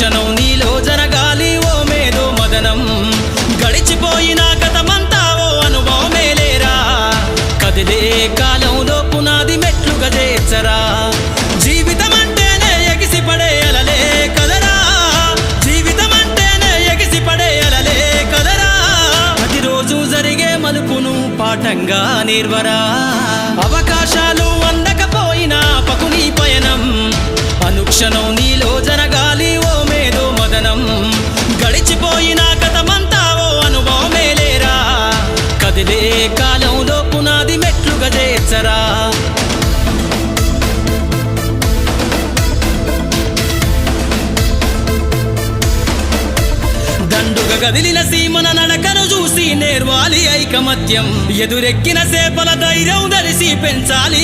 అనుక్షణం నీలో జరగాలి ఓ మేధో మదనం గడిచిపోయిన గతమంతా ఓ అనుభవమే లేరా కదిలే కాలంలో పునాది మెట్లుగా చేర్చరా జీవితం అంటేనే ఎగిసిపడే అలలే కదరా జీవితం అంటేనే ఎగిసిపడే అలలే కదరా ప్రతిరోజు జరిగే మలుపును పాఠంగా నిర్వరా అవకాశాలు అందకపోయినా పకుని పయనం అనుక్షణం నీలో జరగాలి ఓ మేధో మదనం గడిచిపోయిన గతమంతా ఓ అనుభవమే లేరా కదిలే కాలంలో పునాది మెట్లుగా చేర్చరా దండుగా గదిలిన సీమన నడకను చూసి నేర్వాలి ఐకమత్యం ఎదురెక్కిన సేపల ధైర్యం ధరిసి పెంచాలి